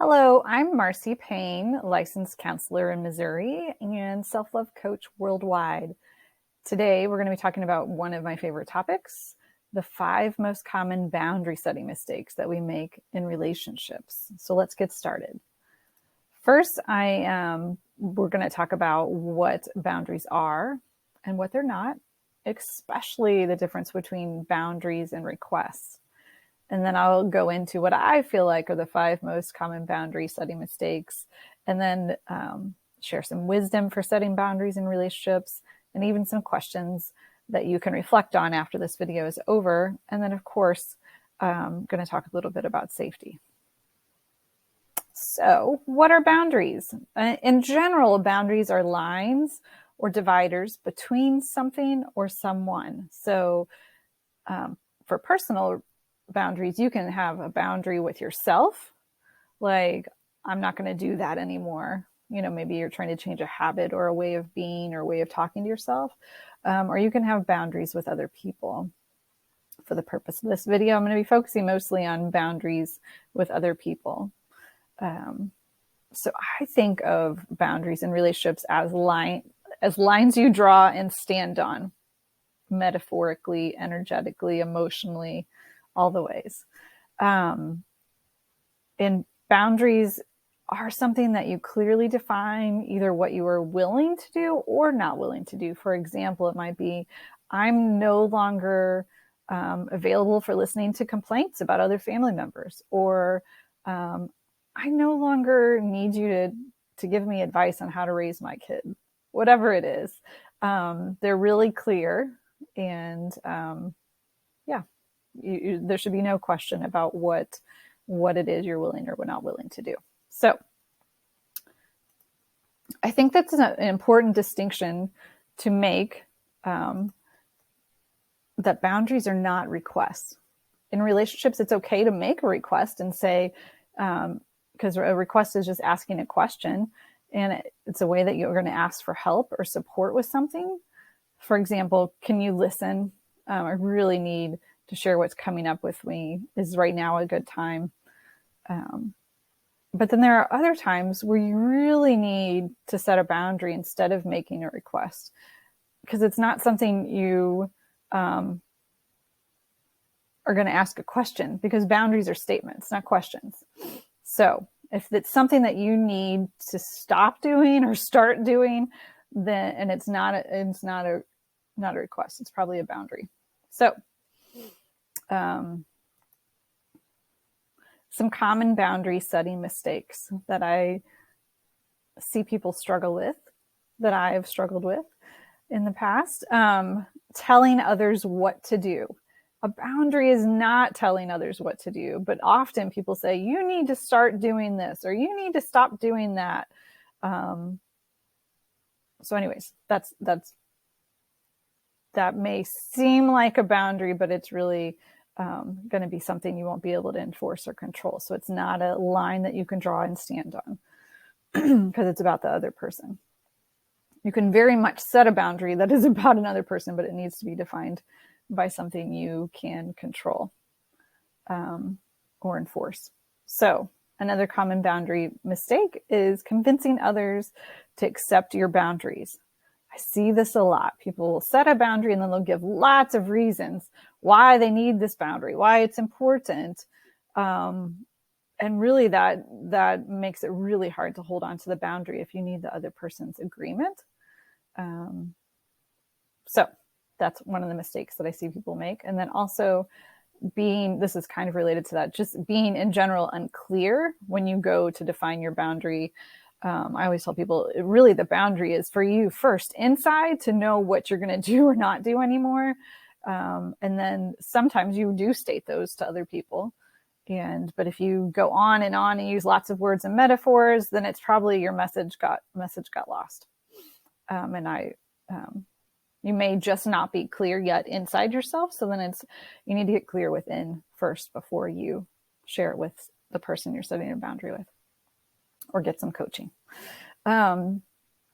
Hello, I'm Marcy Payne, licensed counselor in Missouri and self-love coach worldwide. Today, we're going to be talking about one of my favorite topics, the 5 most common boundary setting mistakes that we make in relationships. So let's get started. First, we're going to talk about what boundaries are and what they're not, especially the difference between boundaries and requests. And then I'll go into what I feel like are the 5 most common boundary setting mistakes, and then share some wisdom for setting boundaries in relationships, and even some questions that you can reflect on after this video is over. And then, of course, I'm going to talk a little bit about safety. So, what are boundaries? In general, boundaries are lines or dividers between something or someone. So, for personal boundaries, you can have a boundary with yourself, like, I'm not going to do that anymore. Maybe you're trying to change a habit or a way of being or a way of talking to yourself. Or you can have boundaries with other people. For the purpose of this video, I'm going to be focusing mostly on boundaries with other people. So I think of boundaries in relationships as lines you draw and stand on, metaphorically, energetically, emotionally, all the ways. And boundaries are something that you clearly define, either what you are willing to do or not willing to do. For example, it might be, I'm no longer available for listening to complaints about other family members, or I no longer need you to give me advice on how to raise my kid. Whatever it is, they're really clear, and there should be no question about what it is you're willing or not willing to do. So I think that's an important distinction to make, that boundaries are not requests. In relationships, it's okay to make a request and say, because a request is just asking a question, and it's a way that you're going to ask for help or support with something. For example, can you listen? I really need to share what's coming up with me. Is right now a good time? But then there are other times where you really need to set a boundary instead of making a request, because it's not something you are going to ask a question, because boundaries are statements, not questions. So if it's something that you need to stop doing or start doing, then, and it's not a request, it's probably a boundary. So some common boundary setting mistakes that I see people struggle with, that I have struggled with in the past. Telling others what to do. A boundary is not telling others what to do, but often people say, you need to start doing this, or you need to stop doing that. So anyways, that may seem like a boundary, but it's really going to be something you won't be able to enforce or control. So it's not a line that you can draw and stand on, because it's about the other person. You can very much set a boundary that is about another person, but it needs to be defined by something you can control or enforce. So another common boundary mistake is convincing others to accept your boundaries. I see this a lot. People will set a boundary and then they'll give lots of reasons why they need this boundary, why it's important. And really that makes it really hard to hold on to the boundary if you need the other person's agreement. So that's one of the mistakes that I see people make. And then also this is kind of related to that, just being in general unclear when you go to define your boundary. I always tell people, really the boundary is for you first inside to know what you're going to do or not do anymore. And then sometimes you do state those to other people. But if you go on and use lots of words and metaphors, then it's probably your message got lost. You may just not be clear yet inside yourself. So then you need to get clear within first before you share it with the person you're setting a boundary with, or get some coaching. And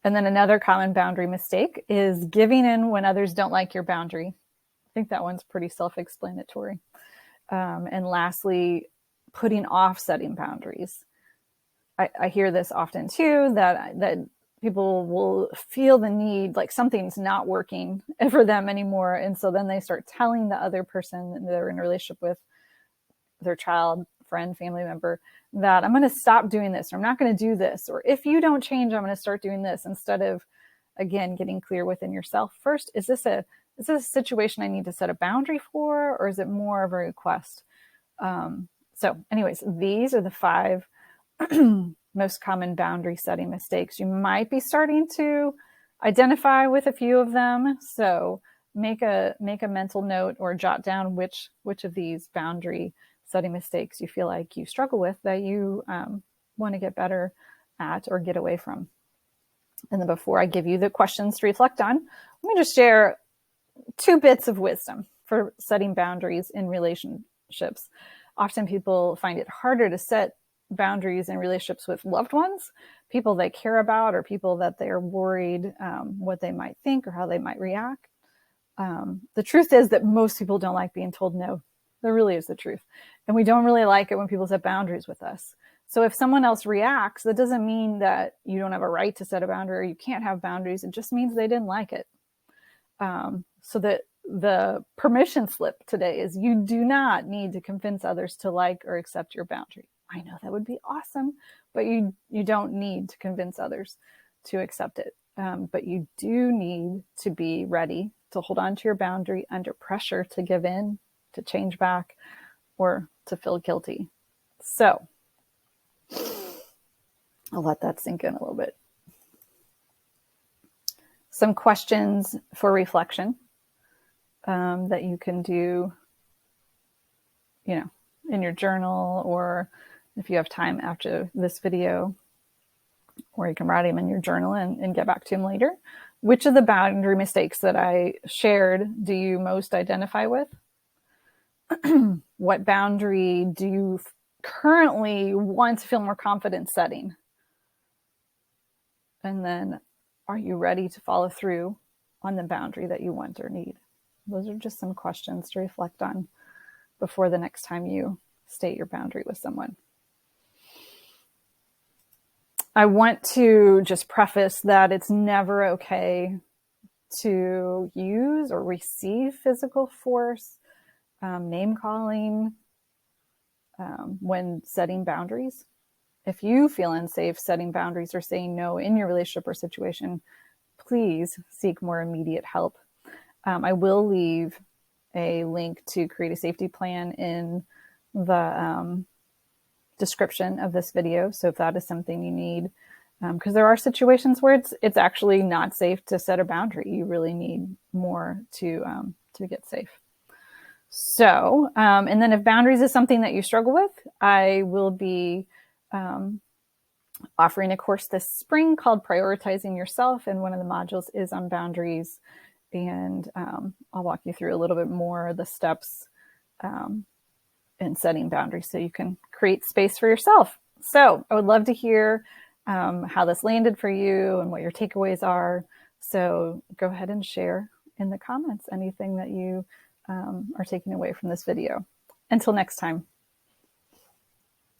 then another common boundary mistake is giving in when others don't like your boundary. I think that one's pretty self-explanatory. And lastly, putting off setting boundaries. I hear this often too, that people will feel the need, like something's not working for them anymore. And so then they start telling the other person that they're in a relationship with, their child, friend, family member, that I'm going to stop doing this, or I'm not going to do this, or if you don't change, I'm going to start doing this, instead of, again, getting clear within yourself first. Is this a situation I need to set a boundary for, or is it more of a request? So anyways, these are the 5 most common boundary setting mistakes. You might be starting to identify with a few of them. So make a mental note or jot down which of these boundary setting mistakes you feel like you struggle with, that you want to get better at or get away from. And then before I give you the questions to reflect on, let me just share 2 bits of wisdom for setting boundaries in relationships. Often people find it harder to set boundaries in relationships with loved ones, people they care about, or people that they're worried what they might think or how they might react. The truth is that most people don't like being told no. That really is the truth. And we don't really like it when people set boundaries with us. So if someone else reacts, that doesn't mean that you don't have a right to set a boundary or you can't have boundaries. It just means they didn't like it. So that the permission slip today is you do not need to convince others to like or accept your boundary. I know that would be awesome, but you don't need to convince others to accept it. But you do need to be ready to hold on to your boundary under pressure to give in, to change back, or to feel guilty. So I'll let that sink in a little bit. Some questions for reflection that you can do, in your journal, or if you have time after this video, or you can write them in your journal and get back to them later. Which of the boundary mistakes that I shared do you most identify with? What boundary do you currently want to feel more confident setting? And then, are you ready to follow through on the boundary that you want or need? Those are just some questions to reflect on before the next time you state your boundary with someone. I want to just preface that it's never okay to use or receive physical force, name calling, when setting boundaries. If you feel unsafe setting boundaries or saying no in your relationship or situation, please seek more immediate help. I will leave a link to create a safety plan in the description of this video. So if that is something you need, because there are situations where it's actually not safe to set a boundary. You really need more to get safe. So, and then if boundaries is something that you struggle with, I will be offering a course this spring called Prioritizing Yourself. And one of the modules is on boundaries. And I'll walk you through a little bit more of the steps in setting boundaries so you can create space for yourself. So I would love to hear how this landed for you and what your takeaways are. So go ahead and share in the comments anything that you are taking away from this video. Until next time.